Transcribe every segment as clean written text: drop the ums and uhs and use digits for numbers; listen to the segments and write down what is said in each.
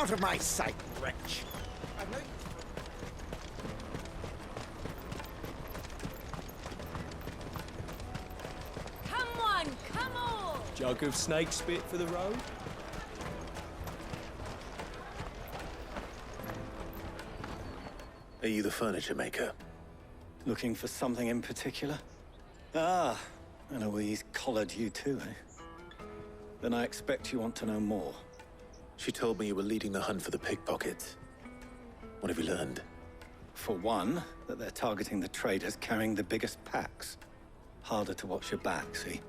Out of my sight, wretch! I've no... Come on! Jug of snake spit for the road? Are you the furniture maker? Looking for something in particular? Ah, Eloise collared you too, eh? Then I expect you want to know more. She told me you were leading the hunt for the pickpockets. What have you learned? For one, that they're targeting the traders carrying the biggest packs. Harder to watch your back, see?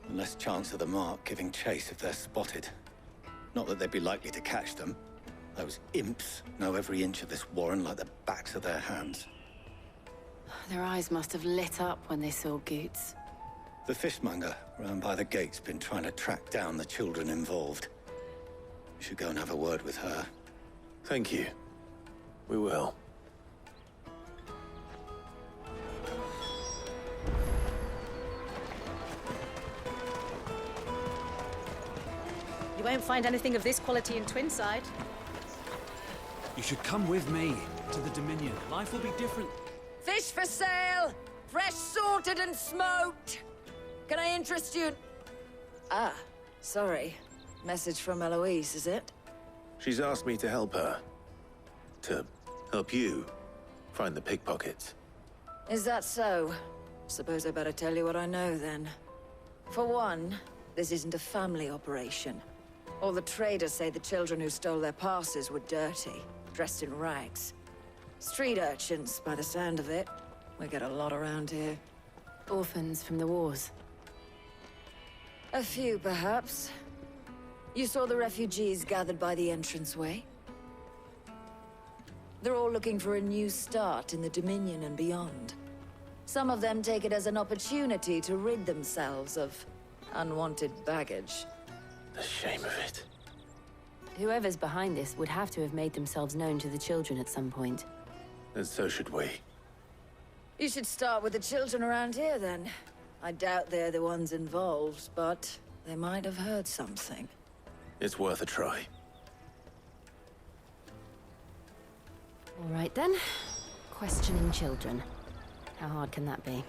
And less chance of the mark giving chase if they're spotted. Not that they'd be likely to catch them. Those imps know every inch of this warren like the backs of their hands. Their eyes must have lit up when they saw Goots. The fishmonger round by the gate's been trying to track down the children involved. We should go and have a word with her. Thank you. We will. You won't find anything of this quality in Twinside. You should come with me to the Dominion. Life will be different. Fish for sale! Fresh sorted and smoked! Can I interest you? Ah, sorry. Message from Eloise, is it? She's asked me to help her. To help you find the pickpockets. Is that so? Suppose I better tell you what I know, then. For one, this isn't a family operation. All the traders say the children who stole their passes were dirty, dressed in rags. Street urchins, by the sound of it. We get a lot around here. Orphans from the wars. A few, perhaps. You saw the refugees gathered by the entranceway? They're all looking for a new start in the Dominion and beyond. Some of them take it as an opportunity to rid themselves of unwanted baggage. The shame of it. Whoever's behind this would have to have made themselves known to the children at some point. And so should we. You should start with the children around here, then. I doubt they're the ones involved, but they might have heard something. It's worth a try. All right, then. Questioning children. How hard can that be?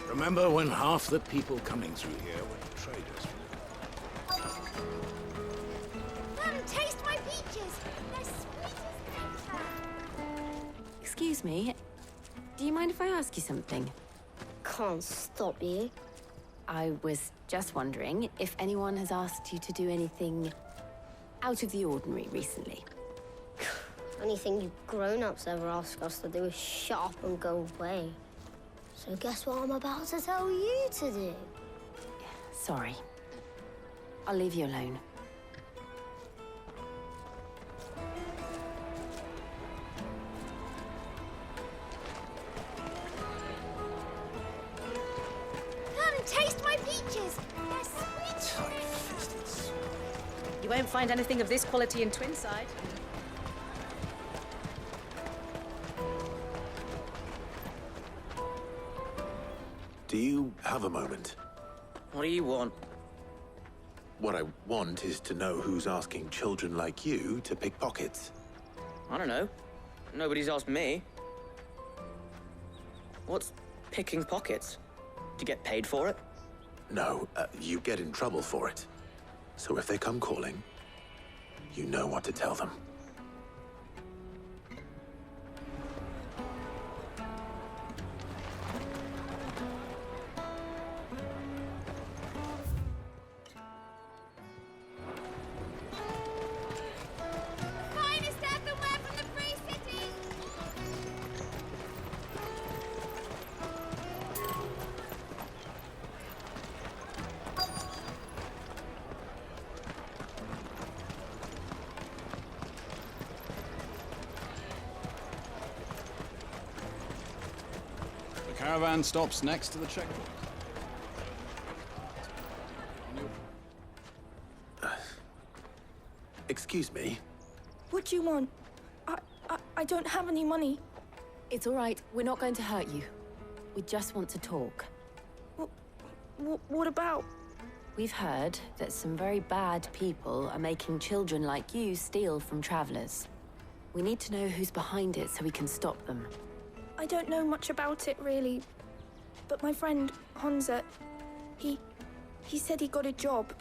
Remember when half the people coming through here were traders? Come, taste my peaches! They're sweet as nectar! Excuse me. Do you mind if I ask you something? Can't stop you. I was just wondering if anyone has asked you to do anything out of the ordinary recently. Anything you grown-ups ever ask us to do is shut up and go away. So guess what I'm about to tell you to do? Sorry. I'll leave you alone. Come, taste my peaches! They're sweet! Tight-fisted. You won't find anything of this quality in Twinside. Do you have a moment? What do you want? What I want is to know who's asking children like you to pick pockets. I don't know. Nobody's asked me. What's picking pockets? Do you get paid for it? No, you get in trouble for it. So if they come calling, you know what to tell them. Finest earthenware from the Free City! The caravan stops next to the checkpoint. Excuse me? What do you want? I don't have any money. It's all right. We're not going to hurt you. We just want to talk. What about? We've heard that some very bad people are making children like you steal from travelers. We need to know who's behind it so we can stop them. I don't know much about it, really. But my friend, Hansa, he said he got a job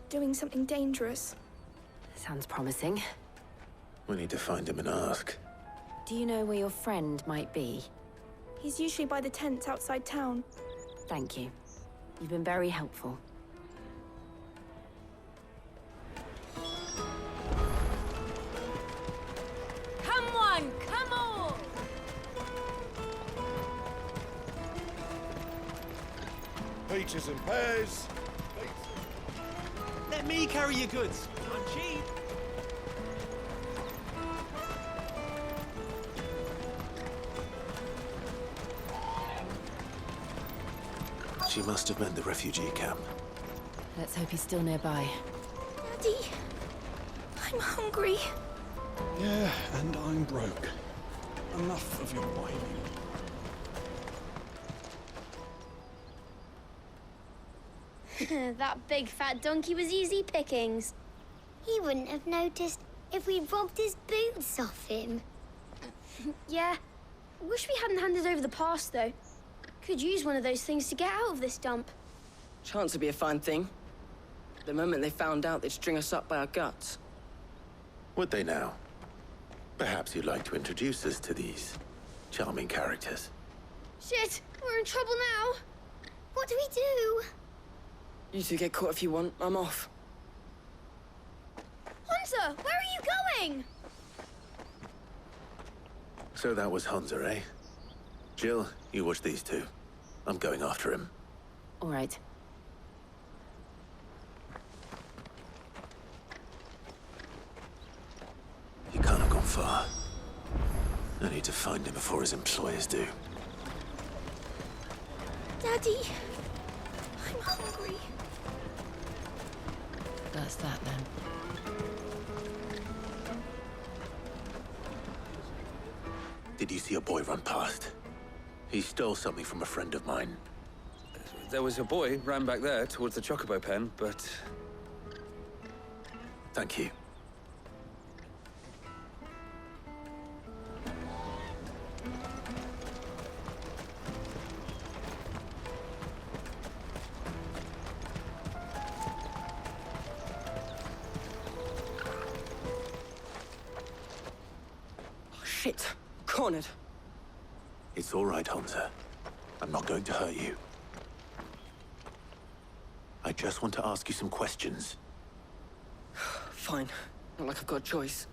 doing something dangerous. Sounds promising. We need to find him and ask. Do you know where your friend might be? He's usually by the tents outside town. Thank you. You've been very helpful. Come on, come on! Peaches and pears. Let me carry your goods. I'm cheap. She must have meant the refugee camp. Let's hope he's still nearby. Daddy, I'm hungry. Yeah, and I'm broke. Enough of your whining. That big fat donkey was easy pickings. He wouldn't have noticed if we'd robbed his boots off him. Yeah. Wish we hadn't handed over the pass, though. Could use one of those things to get out of this dump. Chance would be a fine thing. The moment they found out, they'd string us up by our guts. Would they now? Perhaps you'd like to introduce us to these charming characters. Shit, we're in trouble now. What do we do? You two get caught if you want. I'm off. Hunter, where are you going? So that was Hansa, eh? Jill, you watch these two. I'm going after him. All right. He can't have gone far. I need to find him before his employers do. Daddy, I'm hungry. That's that then. Did you see a boy run past? He stole something from a friend of mine. There was a boy ran back there towards the chocobo pen, but... Thank you. Oh, shit. Cornered. It's all right, Hansa. I'm not going to hurt you. I just want to ask you some questions. Fine. Not like I've got a choice.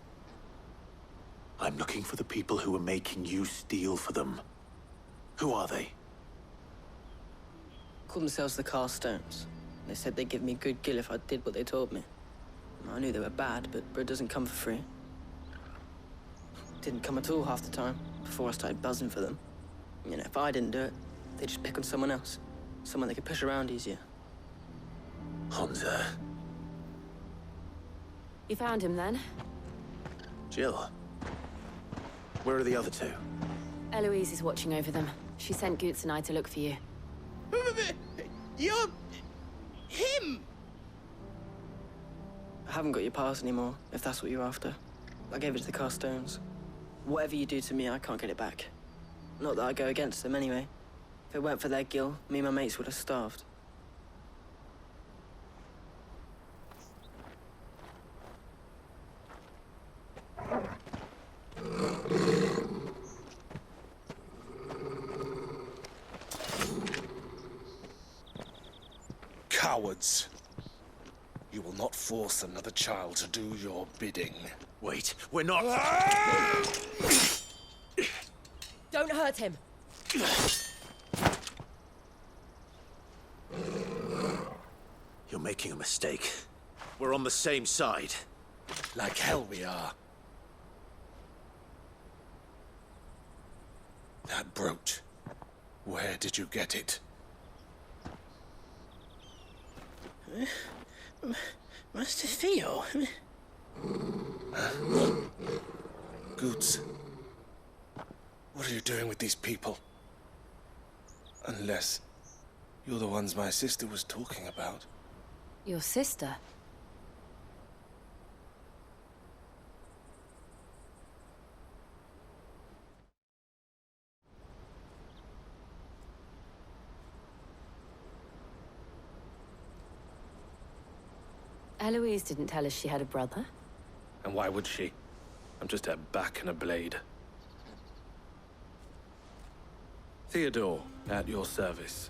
I'm looking for the people who are making you steal for them. Who are they? Called themselves the Carstones. They said they'd give me good gill if I did what they told me. I knew they were bad, but bread doesn't come for free. Didn't come at all half the time, before I started buzzing for them. You know, if I didn't do it, they'd just pick on someone else. Someone they could push around easier. Hansa. You found him then? Jill. Where are the other two? Eloise is watching over them. She sent Goots and I to look for you. You're... him! I haven't got your pass anymore, if that's what you're after. I gave it to the Carstones. Whatever you do to me, I can't get it back. Not that I go against them anyway. If it weren't for their gill, me and my mates would have starved. Cowards. You will not force another child to do your bidding. Wait, we're not... Don't hurt him. You're making a mistake. We're on the same side. Like hell we are. That brooch. Where did you get it? Master Theo? Goots, what are you doing with these people? Unless you're the ones my sister was talking about. Your sister? Eloise didn't tell us she had a brother. And why would she? I'm just her back and a blade. Theodore, at your service.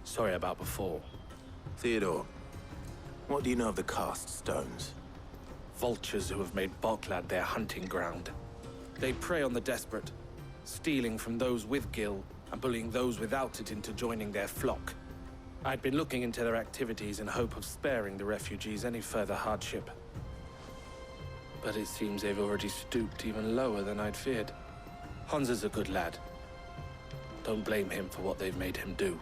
Sorry about before. Theodore, what do you know of the cast stones? Vultures who have made Bokland their hunting ground. They prey on the desperate, stealing from those with gil and bullying those without it into joining their flock. I'd been looking into their activities in hope of sparing the refugees any further hardship. But it seems they've already stooped even lower than I'd feared. Hansa's a good lad. Don't blame him for what they've made him do.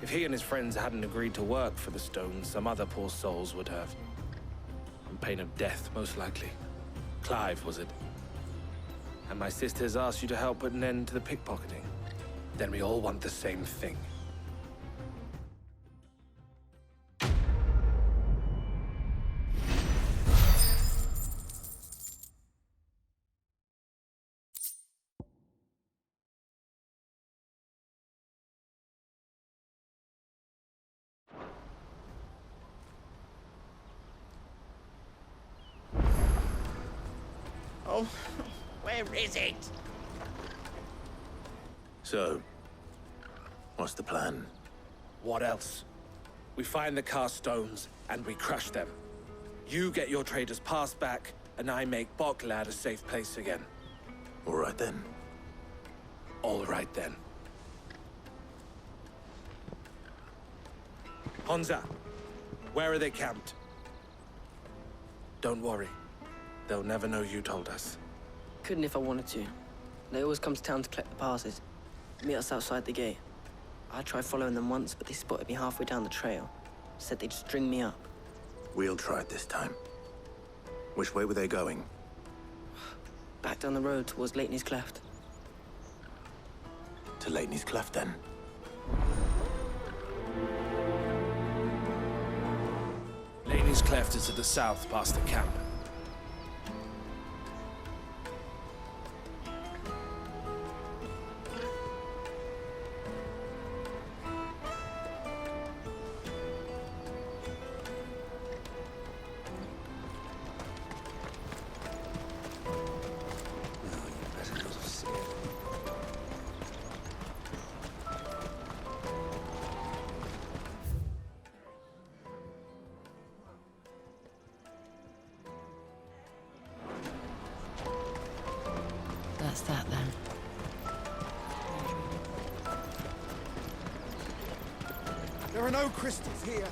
If he and his friends hadn't agreed to work for the stones, some other poor souls would have. On pain of death, most likely. Clive, was it? And my sisters asked you to help put an end to the pickpocketing. Then we all want the same thing. Oh, where is it? So, what's the plan? What else? We find the cast stones, and we crush them. You get your traders pass back, and I make Bokland a safe place again. All right then. All right then. Hansa, where are they camped? Don't worry. They'll never know you told us. Couldn't if I wanted to. They always come to town to collect the passes. Meet us outside the gate. I tried following them once, but they spotted me halfway down the trail. Said they'd string me up. We'll try it this time. Which way were they going? Back down the road towards Lateney's Cleft. To Lateney's Cleft, then. Lateney's Cleft is to the south, past the camp. That's that then. There are no crystals here.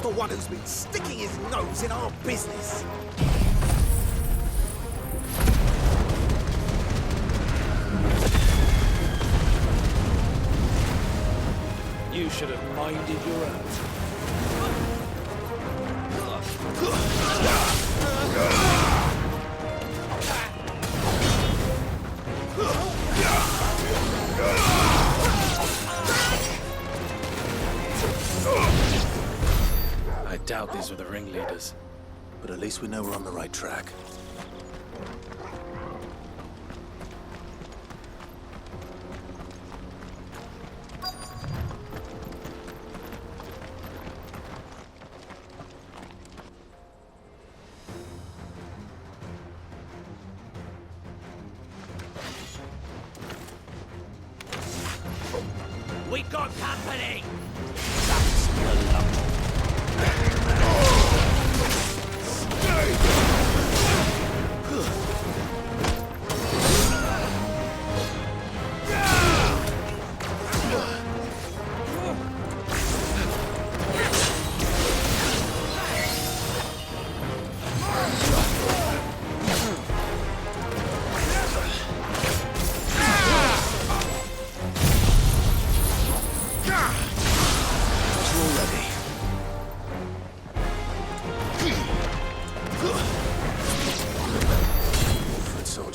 The one who's been sticking his nose in our business. You should have minded your own. I doubt these were the ringleaders. But at least we know we're on the right track. We got company!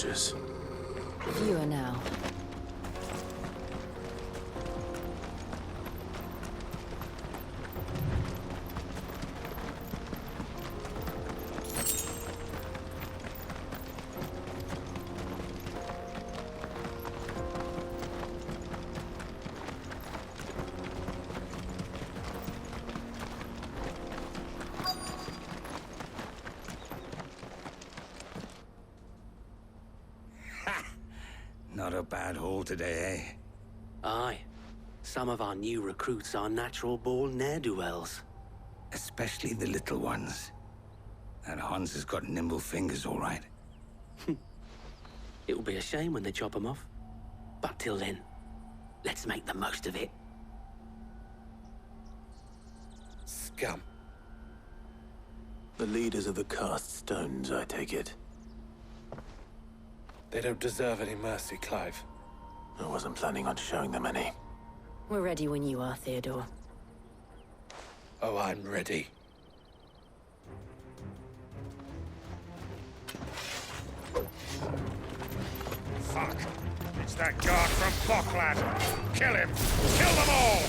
soldiers. Fewer now. Not a bad haul today, eh? Aye. Some of our new recruits are natural-born ne'er-do-wells. Especially the little ones. That Hans has got nimble fingers, all right. It will be a shame when they chop them off. But till then, let's make the most of it. Scum. The leaders of the cast stones, I take it. They don't deserve any mercy, Clive. I wasn't planning on showing them any. We're ready when you are, Theodore. Oh, I'm ready. Fuck. It's that guard from Bokland. Kill him. Kill them all!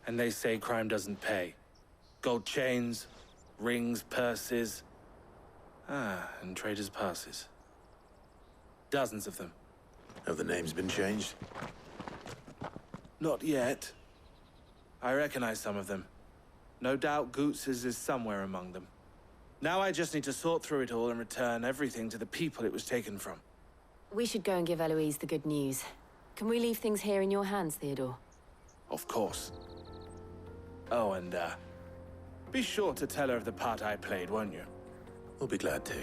And they say crime doesn't pay. Gold chains, rings, purses. And traders' passes. Dozens of them. Have the names been changed? Not yet. I recognize some of them. No doubt Goots's is somewhere among them. Now I just need to sort through it all and return everything to the people it was taken from. We should go and give Eloise the good news. Can we leave things here in your hands, Theodore? Of course. Oh, and, be sure to tell her of the part I played, won't you? We'll be glad to.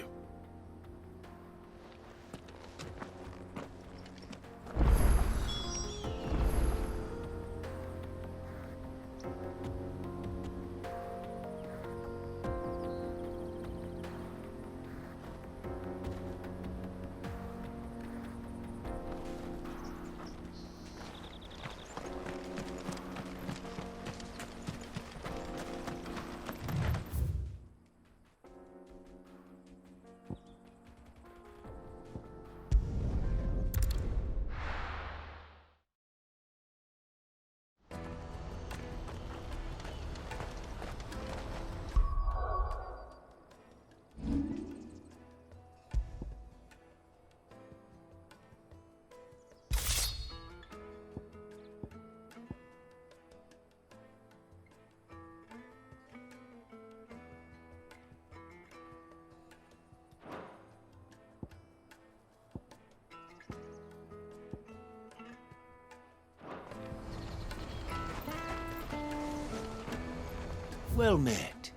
Well met.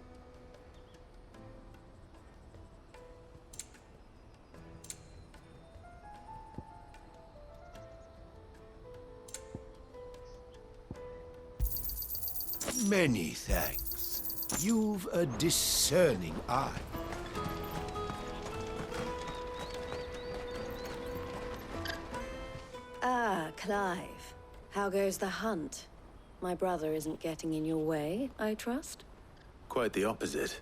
Many thanks. You've a discerning eye. Ah, Clive. How goes the hunt? My brother isn't getting in your way, I trust? Quite the opposite.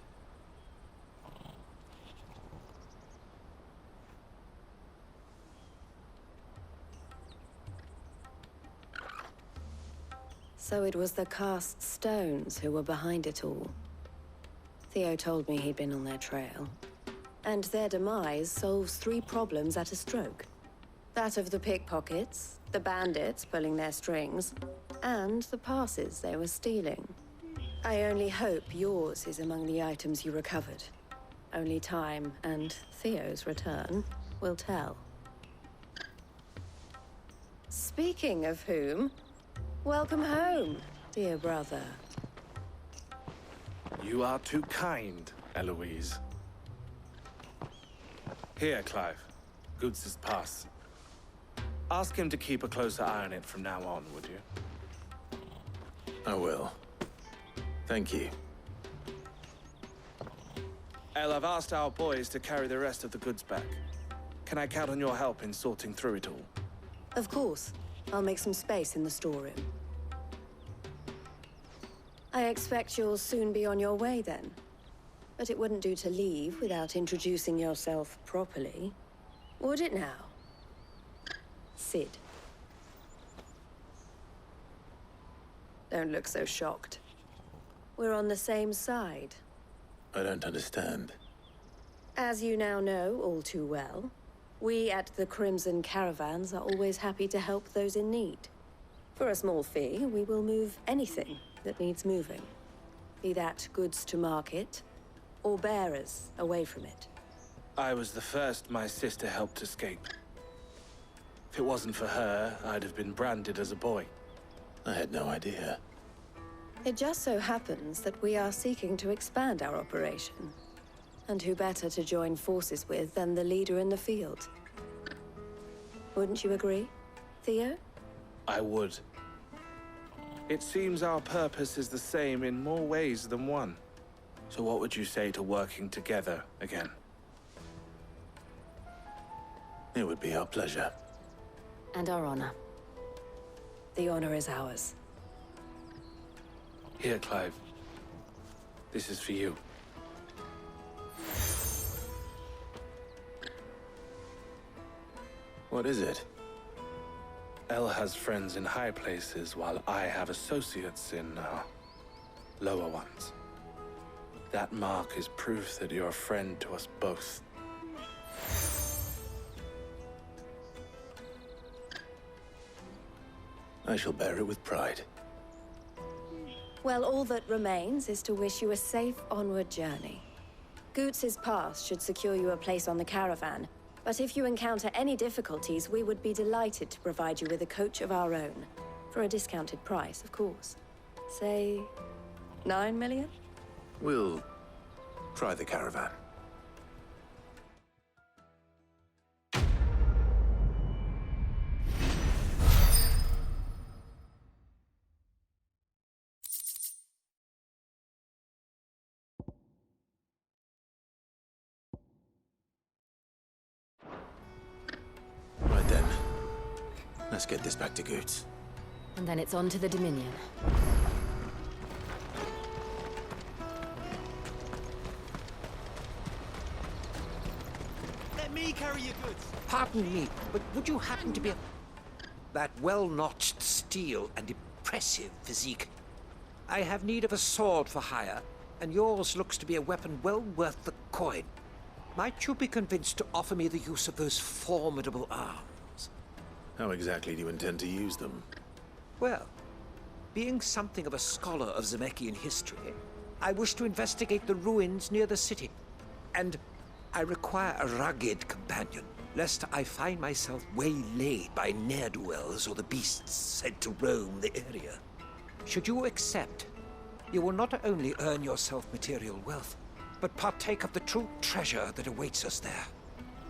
So it was the cast stones who were behind it all. Theo told me he'd been on their trail. And their demise solves 3 problems at a stroke. That of the pickpockets, the bandits pulling their strings, and the passes they were stealing. I only hope yours is among the items you recovered. Only time and Theo's return will tell. Speaking of whom, welcome home, dear brother. You are too kind, Eloise. Here, Clive. Goods' pass. Ask him to keep a closer eye on it from now on, would you? I will. Thank you. El, I've asked our boys to carry the rest of the goods back. Can I count on your help in sorting through it all? Of course. I'll make some space in the storeroom. I expect you'll soon be on your way then. But it wouldn't do to leave without introducing yourself properly. Would it now? Sid. Don't look so shocked. We're on the same side. I don't understand. As you now know all too well, we at the Crimson Caravans are always happy to help those in need. For a small fee, we will move anything that needs moving. Be that goods to market, or bearers away from it. I was the first my sister helped escape. If it wasn't for her, I'd have been branded as a boy. I had no idea. It just so happens that we are seeking to expand our operation. And who better to join forces with than the leader in the field? Wouldn't you agree, Theo? I would. It seems our purpose is the same in more ways than one. So what would you say to working together again? It would be our pleasure. And our honor. The honor is ours. Here, Clive. This is for you. What is it? El has friends in high places, while I have associates in, lower ones. That mark is proof that you're a friend to us both. I shall bear it with pride. Well, all that remains is to wish you a safe onward journey. Goots' pass should secure you a place on the caravan, but if you encounter any difficulties, we would be delighted to provide you with a coach of our own. For a discounted price, of course. Say, 9 million? We'll try the caravan. Right then. Let's get this back to Goots. And then it's on to the Dominion. Let me carry your goods. Pardon me, but would you happen to be that well-notched steel and impressive physique? I have need of a sword for hire, and yours looks to be a weapon well worth the coin. Might you be convinced to offer me the use of those formidable arms? How exactly do you intend to use them? Well, being something of a scholar of Zemeckyan history, I wish to investigate the ruins near the city. And I require a rugged companion, lest I find myself waylaid by ne'er-do-wells or the beasts sent to roam the area. Should you accept, you will not only earn yourself material wealth, but partake of the true treasure that awaits us there.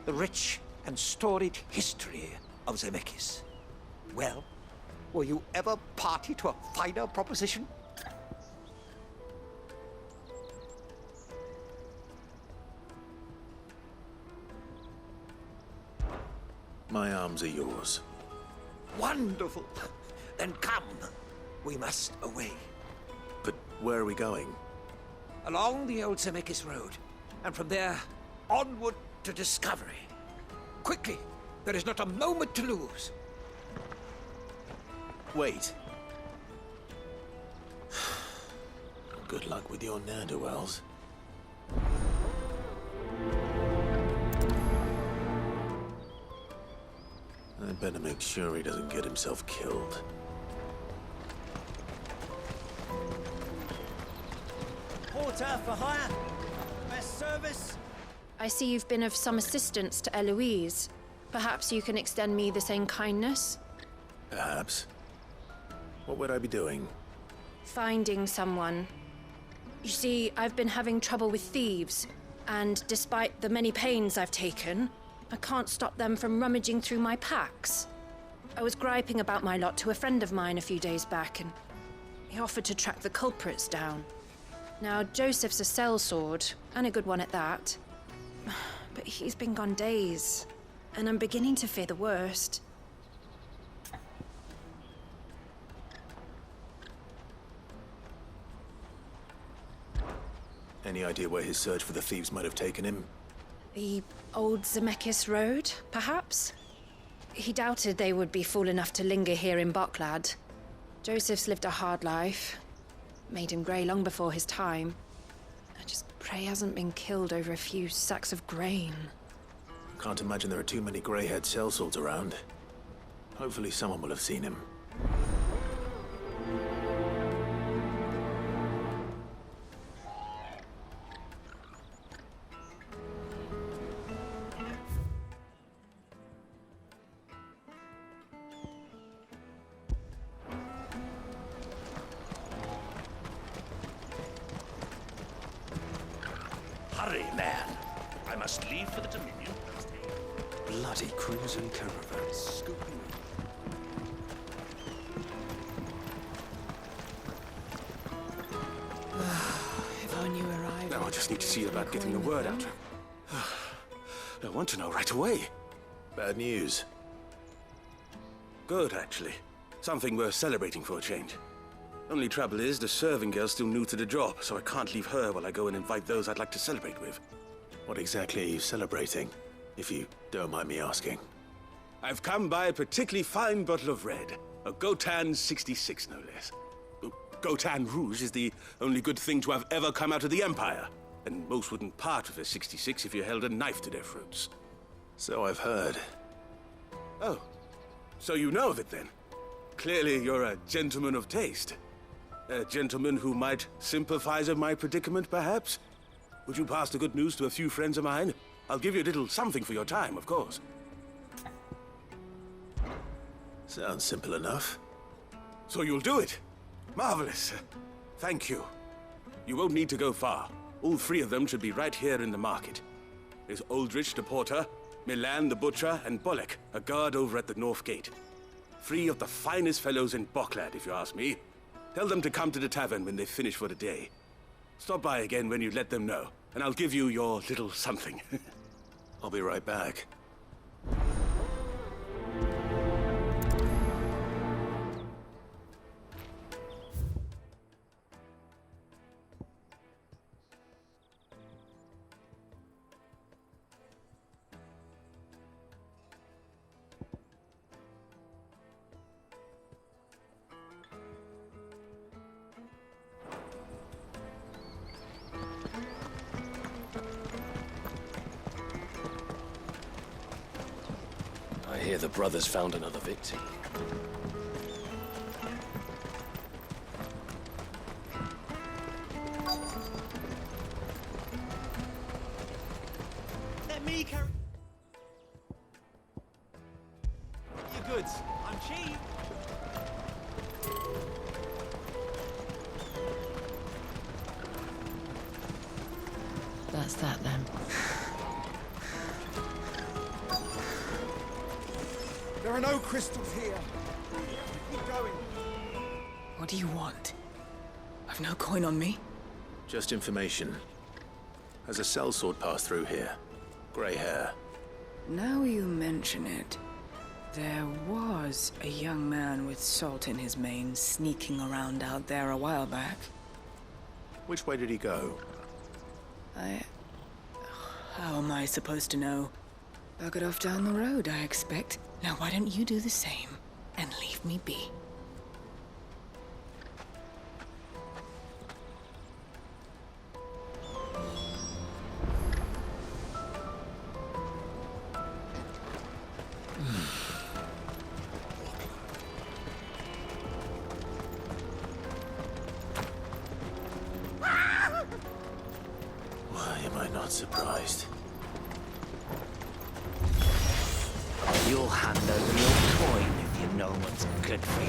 The rich and storied history of Zemeckis. Well, were you ever party to a finer proposition? My arms are yours. Wonderful! Then come. We must away. But where are we going? Along the old Zemeckis Road, and from there, onward to discovery. Quickly! There is not a moment to lose. Wait. Good luck with your ne'er-do-wells. I'd better make sure he doesn't get himself killed. Porter for hire. Best service. I see you've been of some assistance to Eloise. Perhaps you can extend me the same kindness? Perhaps. What would I be doing? Finding someone. You see, I've been having trouble with thieves, and despite the many pains I've taken, I can't stop them from rummaging through my packs. I was griping about my lot to a friend of mine a few days back, and he offered to track the culprits down. Now, Joseph's a sellsword, and a good one at that. But he's been gone days, and I'm beginning to fear the worst. Any idea where his search for the thieves might have taken him? The old Zemeckis Road, perhaps? He doubted they would be fool enough to linger here in Bokland. Joseph's lived a hard life. Made him grey long before his time. I just pray he hasn't been killed over a few sacks of grain. Can't imagine there are too many grey-haired sellswords around. Hopefully someone will have seen him. Hurry, man. I must leave for the Dominion. Bloody crimson caravans scooping. If only you arrived. Now I just need to see about getting the word out. I want to know right away. Bad news. Good, actually. Something worth celebrating for a change. Only trouble is, the serving girl's still new to the job, so I can't leave her while I go and invite those I'd like to celebrate with. What exactly are you celebrating, if you don't mind me asking? I've come by a particularly fine bottle of red. A Gotan 66, no less. Gotan Rouge is the only good thing to have ever come out of the Empire. And most wouldn't part with a 66 if you held a knife to their throats. So I've heard. Oh, so you know of it then? Clearly you're a gentleman of taste. A gentleman who might sympathize with my predicament, perhaps? Would you pass the good news to a few friends of mine? I'll give you a little something for your time, of course. Sounds simple enough. So you'll do it? Marvelous. Thank you. You won't need to go far. All three of them should be right here in the market. There's Aldrich the porter, Milan the butcher, and Bolek, a guard over at the north gate. Three of the finest fellows in Bokland, if you ask me. Tell them to come to the tavern when they finish for the day. Stop by again when you let them know, and I'll give you your little something. I'll be right back. I hear the brothers found another victim. Let me carry your goods. I'm cheap. That's that then. There are no crystals here. Keep going. What do you want? I've no coin on me. Just information. Has a sellsword passed through here? Grey hair. Now you mention it, there was a young man with salt in his mane sneaking around out there a while back. Which way did he go? How am I supposed to know? Bucket off down the road, I expect. Now why don't you do the same and leave me be? Why am I not surprised? You'll hand over your coin if you know what's good for you.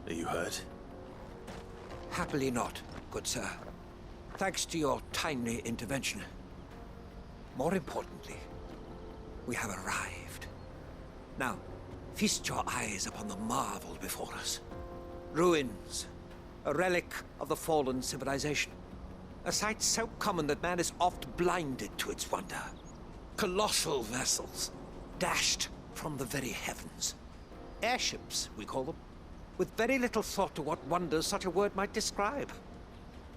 Are you hurt? Happily not, good sir. Thanks to your timely intervention. More importantly, we have arrived. Now, feast your eyes upon the marvel before us. Ruins, a relic of the fallen civilization. A sight so common that man is oft blinded to its wonder. Colossal vessels, dashed from the very heavens. Airships, we call them, with very little thought to what wonders such a word might describe.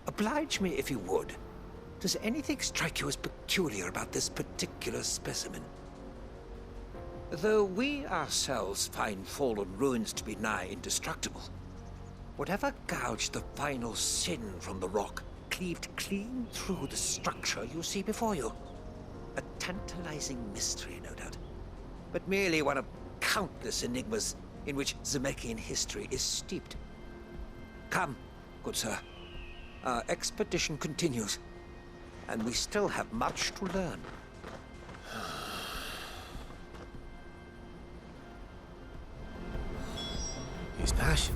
Oblige me if you would. Does anything strike you as peculiar about this particular specimen? Though we ourselves find fallen ruins to be nigh indestructible, whatever gouged the final sin from the rock cleaved clean through the structure you see before you. A tantalizing mystery, no doubt, but merely one of countless enigmas in which Zemeckis history is steeped. Come, good sir. Our expedition continues, and we still have much to learn. His passion.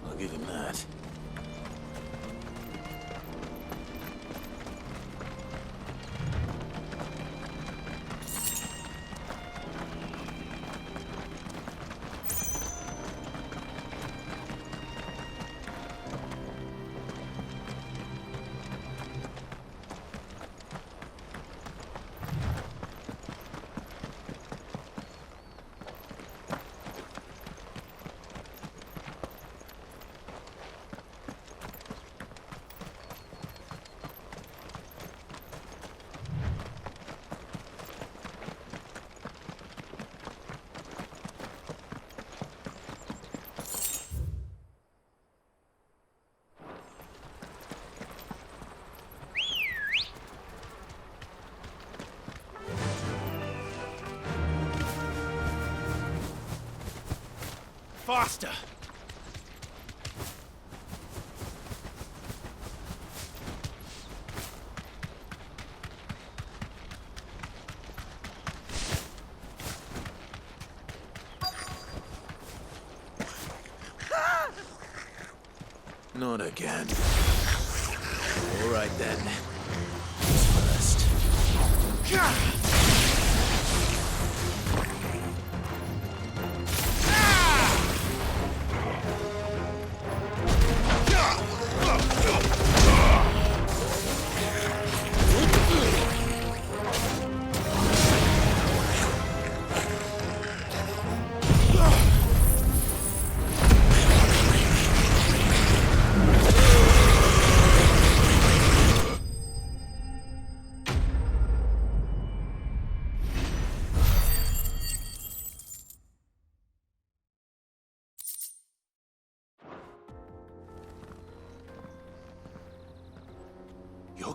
I'll give him that. Faster! Not again. All right then. First.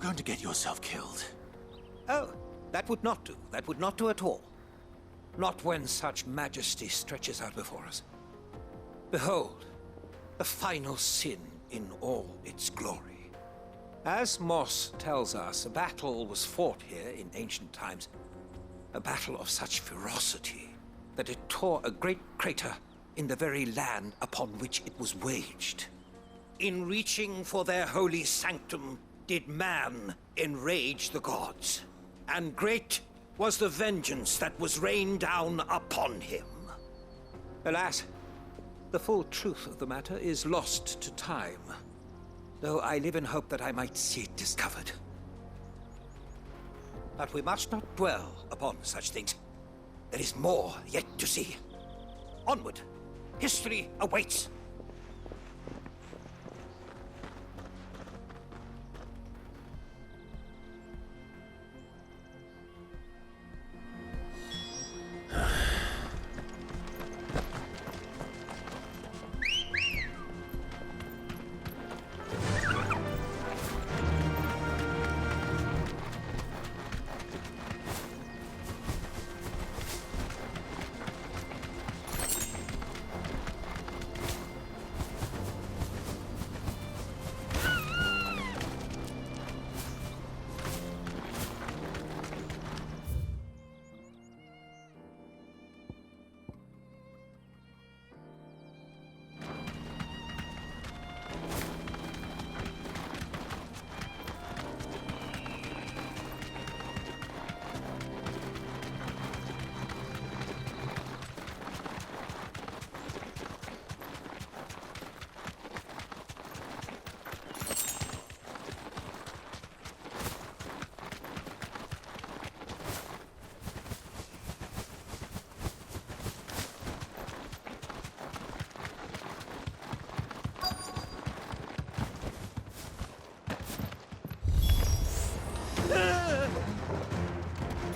going to get yourself killed. Oh, that would not do. That would not do at all. Not when such majesty stretches out before us. Behold, the final sin in all its glory. As Moss tells us, a battle was fought here in ancient times. A battle of such ferocity that it tore a great crater in the very land upon which it was waged. In reaching for their holy sanctum, did man enrage the gods, and great was the vengeance that was rained down upon him. Alas, the full truth of the matter is lost to time, though I live in hope that I might see it discovered. But we must not dwell upon such things. There is more yet to see. Onward! History awaits!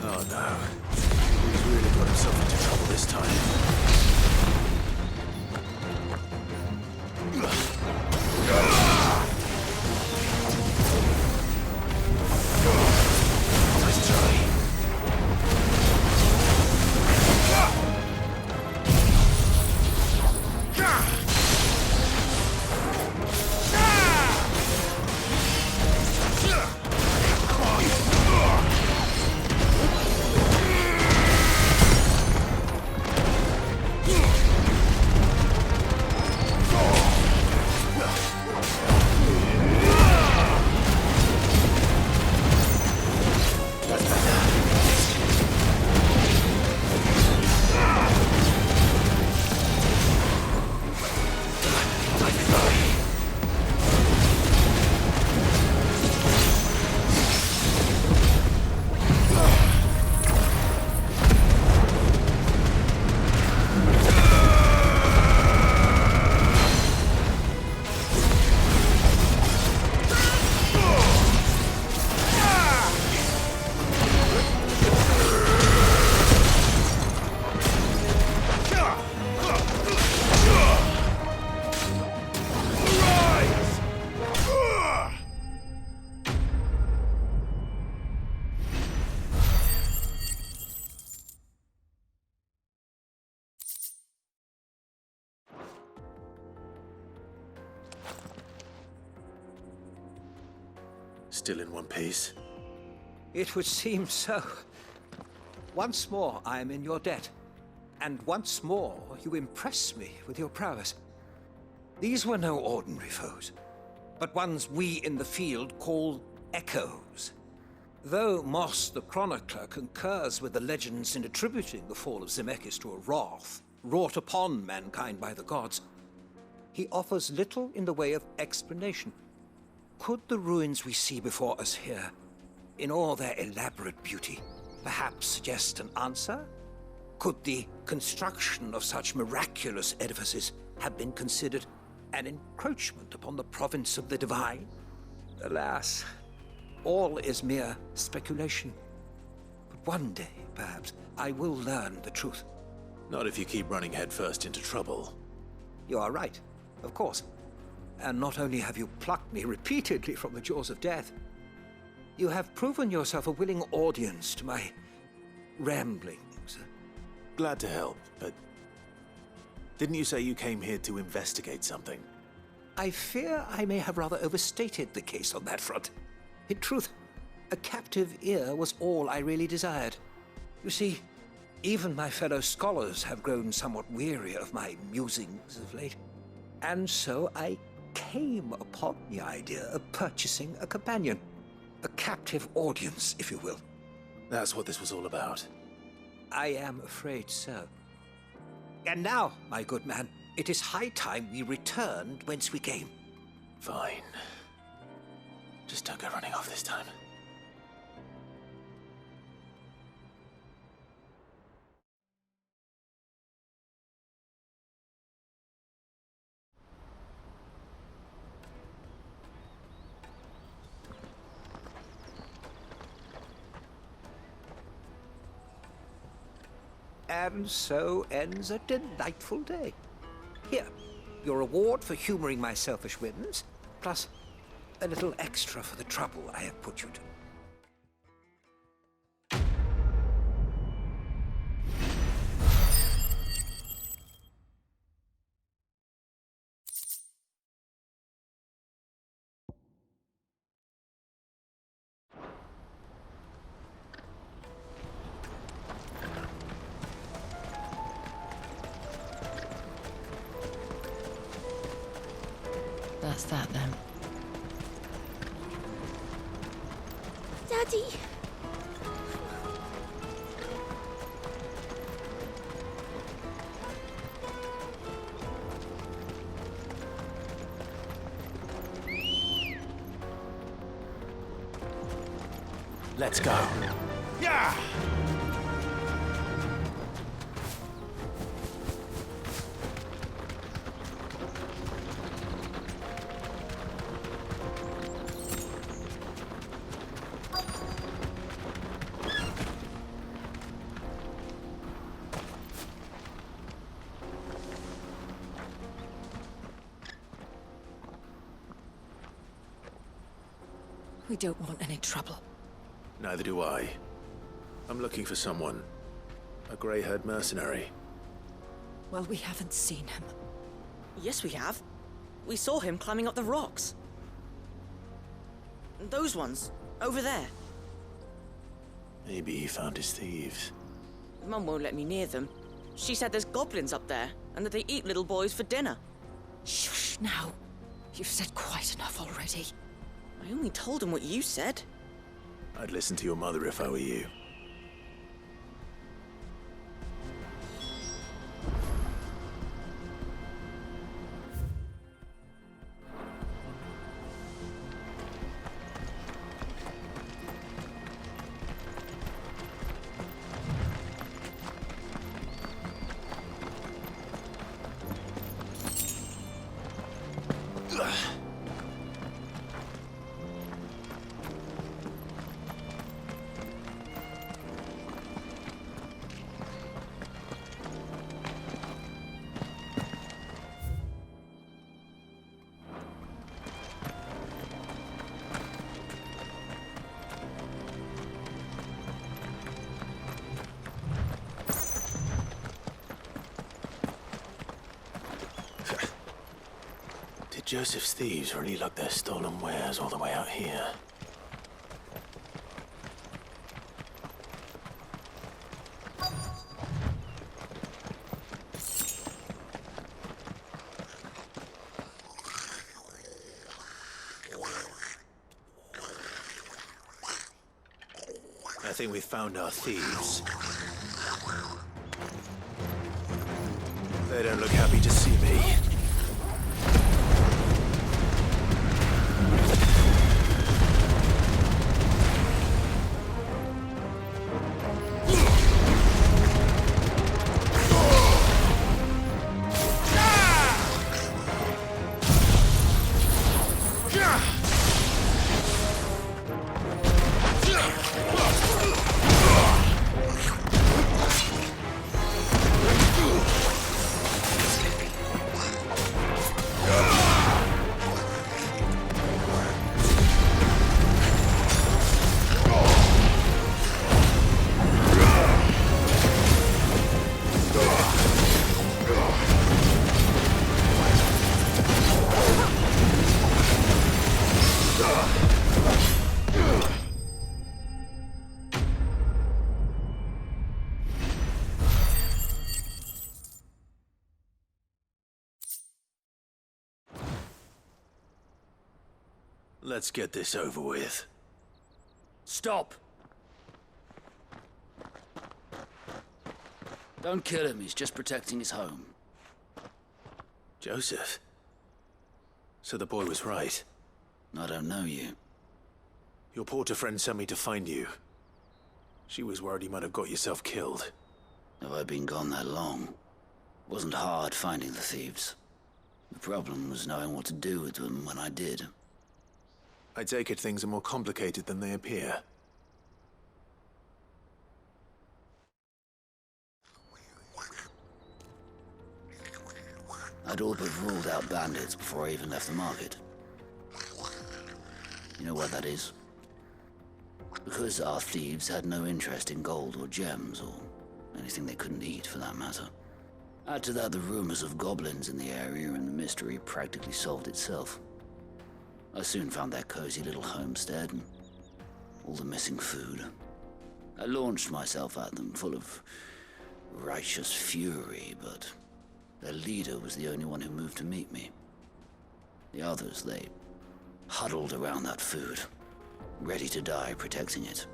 Oh no. He's really got himself into trouble this time. Nice try. Still in one piece? It would seem so. Once more I am in your debt, and once more you impress me with your prowess. These were no ordinary foes, but ones we in the field call echoes. Though Moss the Chronicler concurs with the legends in attributing the fall of Zemeckis to a wrath wrought upon mankind by the gods, he offers little in the way of explanation. Could the ruins we see before us here, in all their elaborate beauty, perhaps suggest an answer? Could the construction of such miraculous edifices have been considered an encroachment upon the province of the divine? Alas, all is mere speculation. But one day, perhaps, I will learn the truth. Not if you keep running headfirst into trouble. You are right, of course. And not only have you plucked me repeatedly from the jaws of death, You have proven yourself a willing audience to my ramblings. Glad to help, but didn't you say you came here to investigate something? I fear I may have rather overstated the case on that front. In truth, a captive ear was all I really desired. You see, even my fellow scholars have grown somewhat weary of my musings of late. And so I came upon the idea of purchasing a companion. A captive audience, if you will. That's what this was all about. I am afraid so. And now, my good man, it is high time we returned whence we came. Fine. Just don't go running off this time. And so ends a delightful day. Here, your reward for humoring my selfish whims, plus a little extra for the trouble I have put you to. That's that then. Daddy! Let's go. Yeah! We don't want any trouble. Neither do I. I'm looking for someone. A grey-haired mercenary. Well, we haven't seen him. Yes, we have. We saw him climbing up the rocks. Those ones, over there. Maybe he found his thieves. Mum won't let me near them. She said there's goblins up there, and that they eat little boys for dinner. Shush now. You've said quite enough already. I only told him what you said. I'd listen to your mother if I were you. Did Joseph's thieves really lug their stolen wares all the way out here? I think we found our thieves. They don't look happy to see me. Let's get this over with. Stop! Don't kill him, he's just protecting his home. Joseph? So the boy was right. I don't know you. Your porter friend sent me to find you. She was worried you might have got yourself killed. Have I been gone that long? It wasn't hard finding the thieves. The problem was knowing what to do with them when I did. I take it things are more complicated than they appear. I'd all but ruled out bandits before I even left the market. You know why that is? Because our thieves had no interest in gold or gems, or anything they couldn't eat for that matter. Add to that the rumors of goblins in the area, and the mystery practically solved itself. I soon found their cozy little homestead and all the missing food. I launched myself at them, full of righteous fury, but their leader was the only one who moved to meet me. The others, they huddled around that food, ready to die protecting it.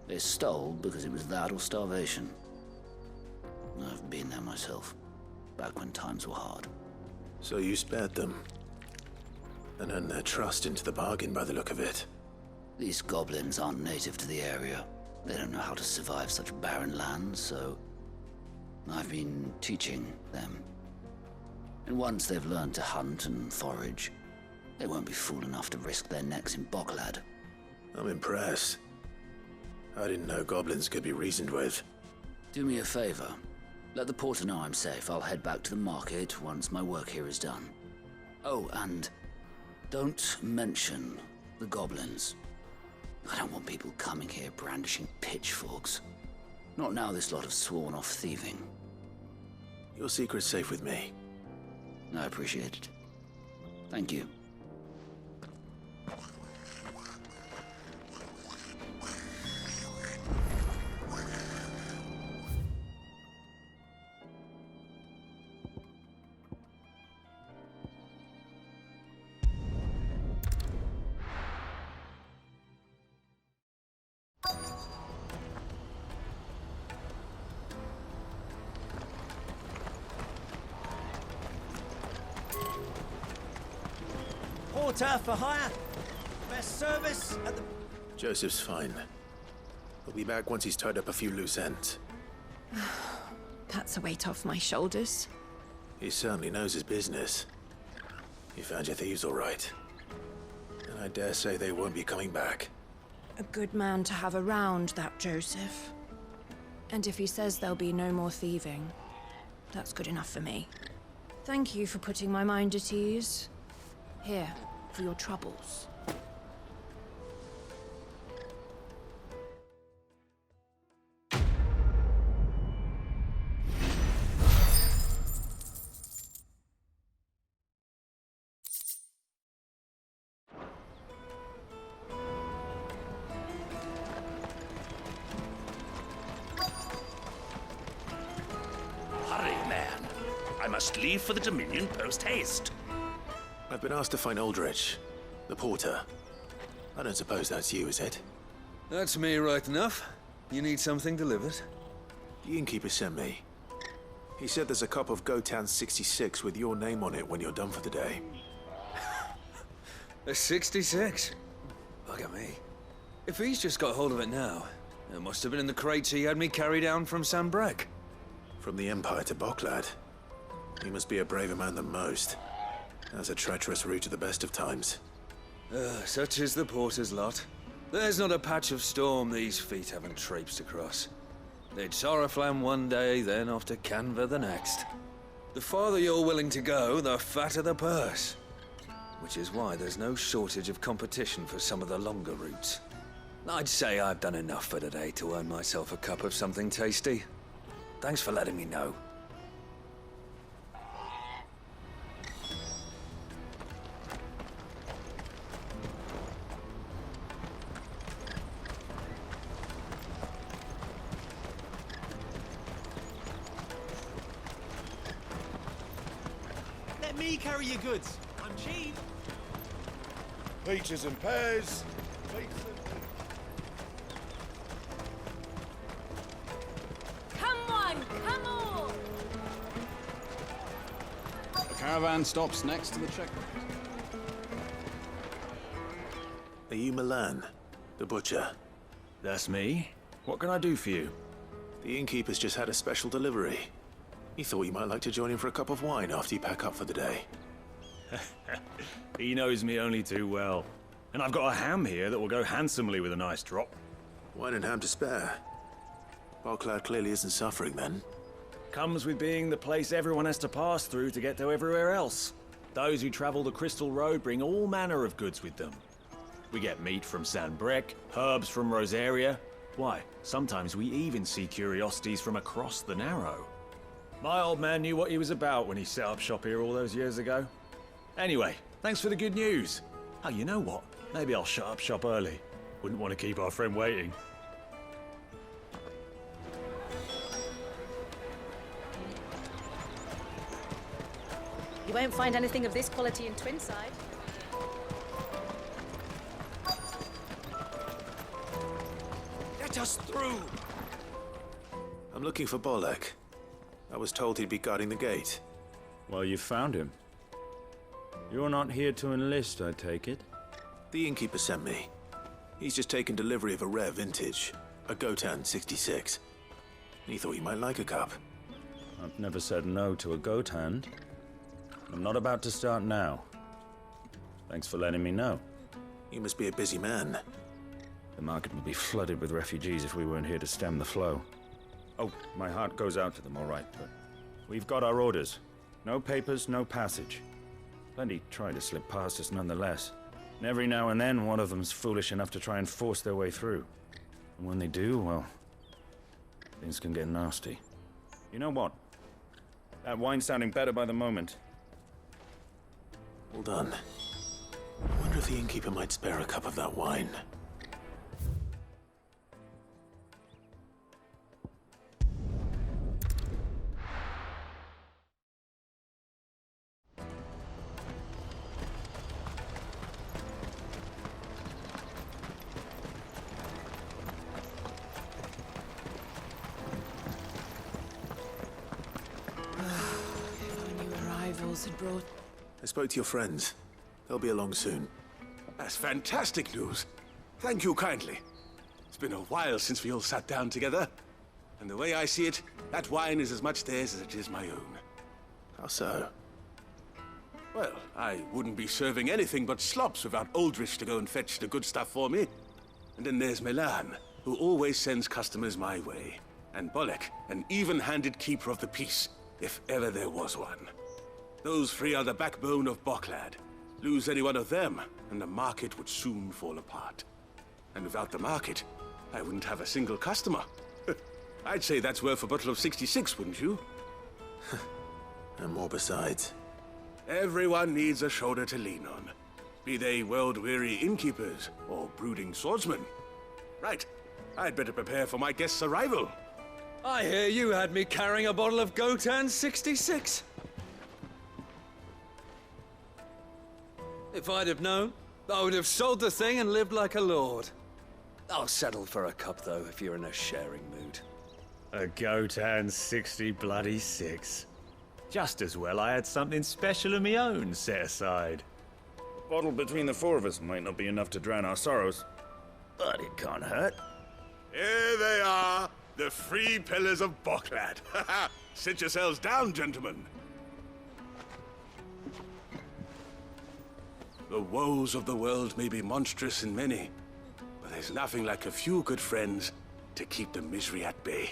They stole because it was that or starvation. I've been there myself, back when times were hard. So you spared them? And earned their trust into the bargain by the look of it. These goblins aren't native to the area. They don't know how to survive such barren lands, so I've been teaching them. And once they've learned to hunt and forage, they won't be fool enough to risk their necks in Bokland. I'm impressed. I didn't know goblins could be reasoned with. Do me a favor. Let the porter know I'm safe. I'll head back to the market once my work here is done. Oh, and don't mention the goblins. I don't want people coming here brandishing pitchforks. Not now this lot have sworn off thieving. Your secret's safe with me. I appreciate it. Thank you. Porter for hire. Best service at the... Joseph's fine. He'll be back once he's tied up a few loose ends. That's a weight off my shoulders. He certainly knows his business. You found your thieves all right. And I dare say they won't be coming back. A good man to have around, that Joseph. And if he says there'll be no more thieving, that's good enough for me. Thank you for putting my mind at ease. Here, for your troubles. Hurry, man. I must leave for the Dominion post-haste. I've been asked to find Aldrich, the porter. I don't suppose that's you, is it? That's me right enough. You need something delivered? The innkeeper sent me. He said there's a cup of Gotown 66 with your name on it when you're done for the day. A 66? Look at me. If he's just got hold of it now, it must have been in the crates he had me carry down from Sambrek. From the Empire to Bokland. He must be a braver man than most. That's a treacherous route at the best of times. Such is the porter's lot. There's not a patch of storm these feet haven't traipsed across. It's Oriflamme one day, then off to Canva the next. The farther you're willing to go, the fatter the purse. Which is why there's no shortage of competition for some of the longer routes. I'd say I've done enough for today to earn myself a cup of something tasty. Thanks for letting me know. Let me carry your goods. I'm cheap. Peaches and pears. Come on, come on! The caravan stops next to the checkpoint. Are you Milan, the butcher? That's me. What can I do for you? The innkeeper's just had a special delivery. He thought you might like to join him for a cup of wine after you pack up for the day. He knows me only too well. And I've got a ham here that will go handsomely with a nice drop. Wine and ham to spare. Bokland clearly isn't suffering then. Comes with being the place everyone has to pass through to get to everywhere else. Those who travel the Crystal Road bring all manner of goods with them. We get meat from San Brec, herbs from Rosaria. Why, sometimes we even see curiosities from across the Narrow. My old man knew what he was about when he set up shop here all those years ago. Anyway, thanks for the good news. Oh, you know what? Maybe I'll shut up shop early. Wouldn't want to keep our friend waiting. You won't find anything of this quality in Twinside. Let us through! I'm looking for Bolek. I was told he'd be guarding the gate. Well, you found him. You're not here to enlist, I take it? The innkeeper sent me. He's just taken delivery of a rare vintage, a Gotan 66. He thought you might like a cup. I've never said no to a goat hand. I'm not about to start now. Thanks for letting me know. You must be a busy man. The market would be flooded with refugees if we weren't here to stem the flow. Oh, my heart goes out to them, all right, but we've got our orders. No papers, no passage. Plenty try to slip past us nonetheless. And every now and then, one of them's foolish enough to try and force their way through. And when they do, well, things can get nasty. You know what? That wine's sounding better by the moment. Well done. I wonder if the innkeeper might spare a cup of that wine. Had brought... I spoke to your friends. They'll be along soon. That's fantastic news. Thank you kindly. It's been a while since we all sat down together. And the way I see it, that wine is as much theirs as it is my own. How so? Well, I wouldn't be serving anything but slops without Aldrich to go and fetch the good stuff for me. And then there's Milan, who always sends customers my way. And Bolek, an even-handed keeper of the peace, if ever there was one. Those three are the backbone of Bokland. Lose any one of them, and the market would soon fall apart. And without the market, I wouldn't have a single customer. I'd say that's worth a bottle of 66, wouldn't you? And more besides. Everyone needs a shoulder to lean on. Be they world-weary innkeepers or brooding swordsmen. Right, I'd better prepare for my guest's arrival. I hear you had me carrying a bottle of Gotan 66. If I'd have known, I would have sold the thing and lived like a lord. I'll settle for a cup, though, if you're in a sharing mood. A Gotan 66. Just as well I had something special of my own set aside. A bottle between the four of us might not be enough to drown our sorrows, but it can't hurt. Here they are, the three pillars of Bokland. Sit yourselves down, gentlemen. The woes of the world may be monstrous in many, but there's nothing like a few good friends to keep the misery at bay.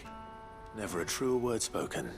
Never a truer word spoken.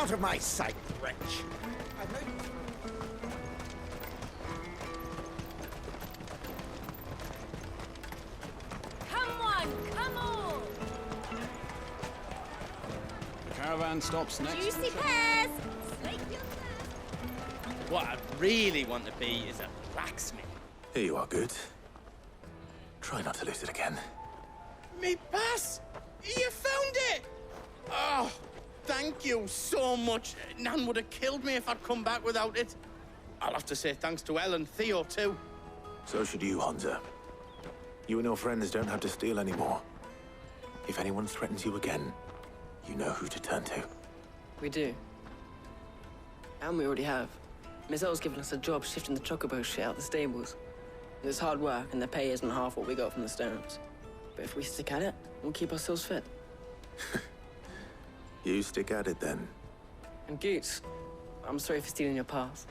out of my sight, wretch! I know you... Come on, come on! The caravan stops next to the Juicy checkpoint. pears! Slake yourself. What I really want to be is a blacksmith. Here you are, good. Try not to lose it again. Me pass! You found it! Oh, thank you so much. Nan would have killed me if I'd come back without it. I'll have to say thanks to Elle and Theo, too. So should you, Honza. You and your friends don't have to steal anymore. If anyone threatens you again, you know who to turn to. We do. And we already have. Miss Elle's given us a job shifting the chocobo shit out the stables. It's hard work, and the pay isn't half what we got from the Stones. But if we stick at it, we'll keep ourselves fit. You stick at it, then. And Goots, I'm sorry for stealing your pass.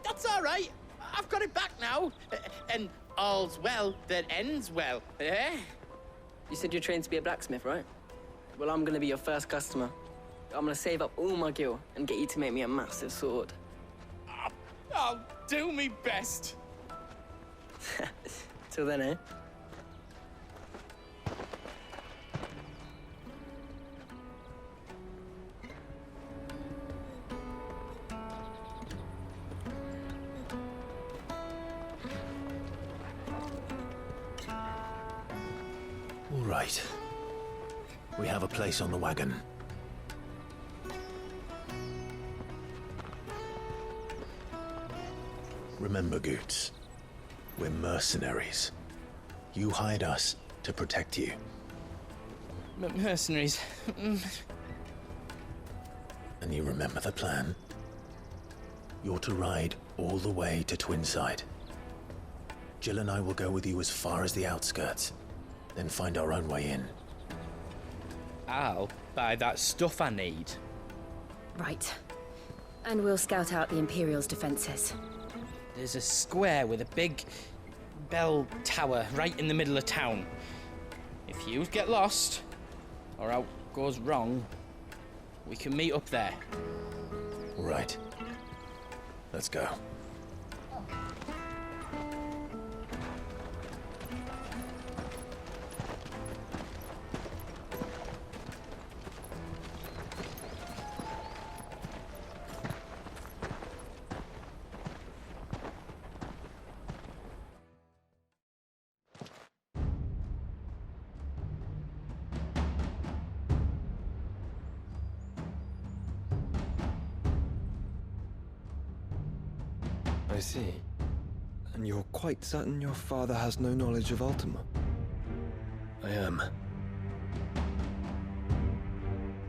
That's all right. I've got it back now. And all's well that ends well, eh? You said you're trained to be a blacksmith, right? Well, I'm gonna be your first customer. I'm gonna save up all my gil and get you to make me a massive sword. I'll do me best. Till then, eh? All right. We have a place on the wagon. Remember, Goots, we're mercenaries. You hired us to protect you. Mercenaries. And you remember the plan? You're to ride all the way to Twinside. Jill and I will go with you as far as the outskirts, then find our own way in. I'll buy that stuff I need. Right. And we'll scout out the Imperial's defenses. There's a square with a big bell tower right in the middle of town. If you get lost, or out goes wrong, we can meet up there. All right. Let's go. I see. And you're quite certain your father has no knowledge of Ultima? I am.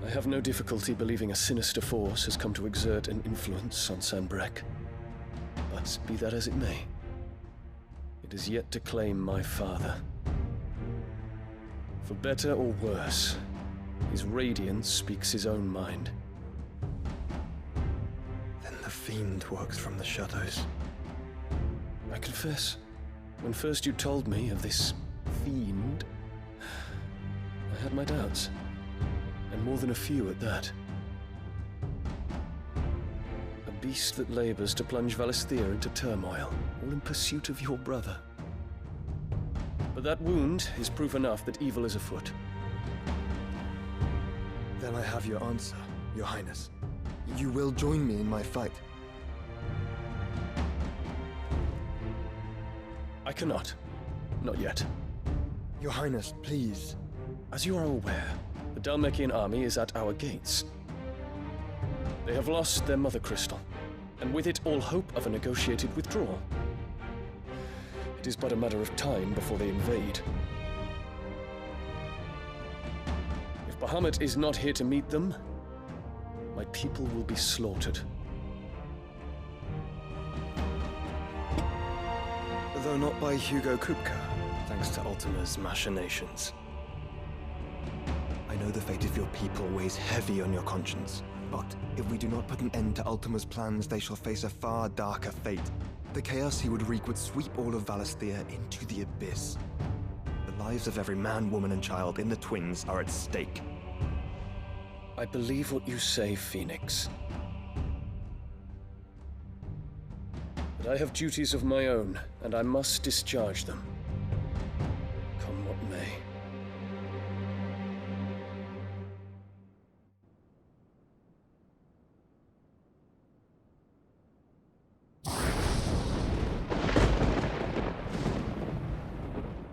I have no difficulty believing a sinister force has come to exert an influence on Sanbreque. But be that as it may, it is yet to claim my father. For better or worse, his radiance speaks his own mind. Then the Fiend works from the shadows. I confess, when first you told me of this Fiend, I had my doubts. And more than a few at that. A beast that labors to plunge Valisthea into turmoil, all in pursuit of your brother. But that wound is proof enough that evil is afoot. Then I have your answer, Your Highness. You will join me in my fight. I cannot. Not yet. Your Highness, please. As you are aware, the Dhalmekian army is at our gates. They have lost their mother crystal, and with it all hope of a negotiated withdrawal. It is but a matter of time before they invade. If Bahamut is not here to meet them, my people will be slaughtered. Though not by Hugo Kupka, thanks to Ultima's machinations. I know the fate of your people weighs heavy on your conscience, but if we do not put an end to Ultima's plans, they shall face a far darker fate. The chaos he would wreak would sweep all of Valisthea into the abyss. The lives of every man, woman, and child in the Twins are at stake. I believe what you say, Phoenix. But I have duties of my own, and I must discharge them. Come what may.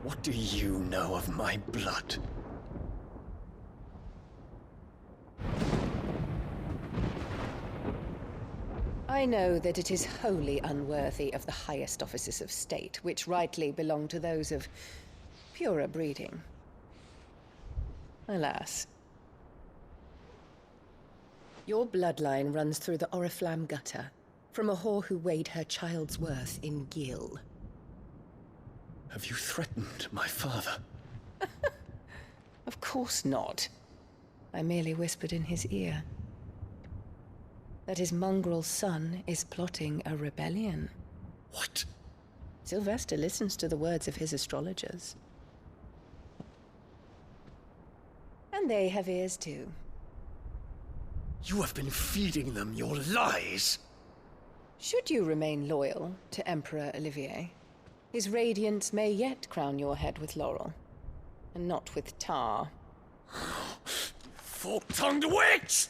What do you know of my blood? I know that it is wholly unworthy of the highest offices of state, which rightly belong to those of purer breeding. Alas. Your bloodline runs through the Oriflamme gutter, from a whore who weighed her child's worth in gil. Have you threatened my father? Of course not. I merely whispered in his ear that his mongrel son is plotting a rebellion. What? Sylvester listens to the words of his astrologers. And they have ears too. You have been feeding them your lies! Should you remain loyal to Emperor Olivier, his radiance may yet crown your head with laurel, and not with tar. Fork-tongued witch!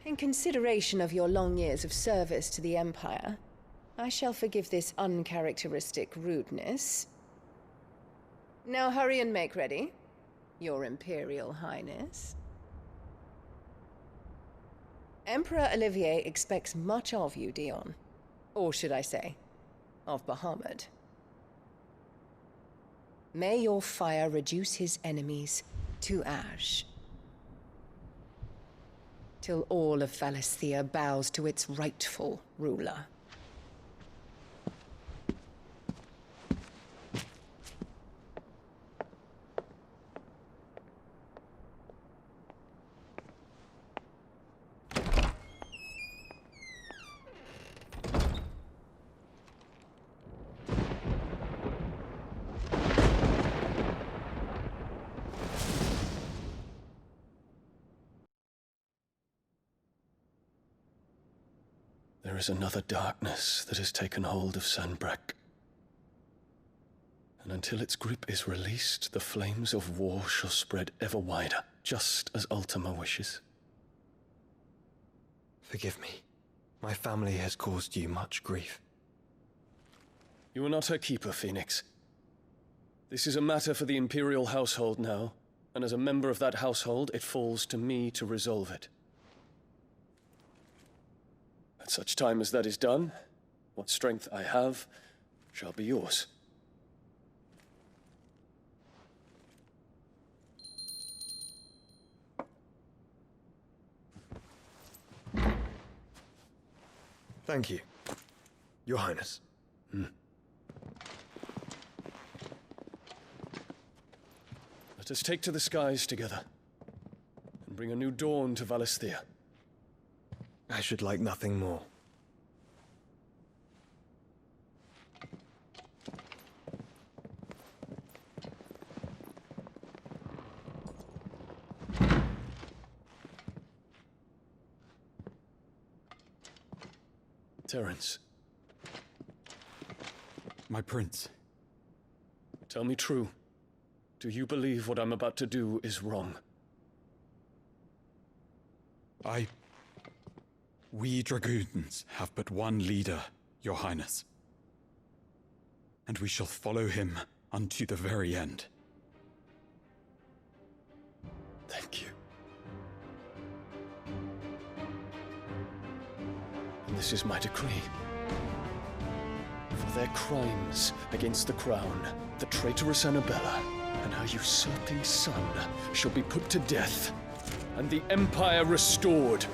In consideration of your long years of service to the Empire, I shall forgive this uncharacteristic rudeness. Now hurry and make ready, Your Imperial Highness. Emperor Olivier expects much of you, Dion. Or should I say, of Bahamut. May your fire reduce his enemies to ash, till all of Valisthea bows to its rightful ruler. There is another darkness that has taken hold of Sanbreque. And until its grip is released, the flames of war shall spread ever wider, just as Ultima wishes. Forgive me. My family has caused you much grief. You are not her keeper, Phoenix. This is a matter for the Imperial household now, and as a member of that household, it falls to me to resolve it. At such time as that is done, what strength I have shall be yours. Thank you, Your Highness. Let us take to the skies together, and bring a new dawn to Valisthea. I should like nothing more. Terence. My prince. Tell me true. Do you believe what I'm about to do is wrong? We dragoons have but one leader, Your Highness. And we shall follow him unto the very end. Thank you. And this is my decree. For their crimes against the crown, the traitorous Annabella and her usurping son shall be put to death, and the Empire restored.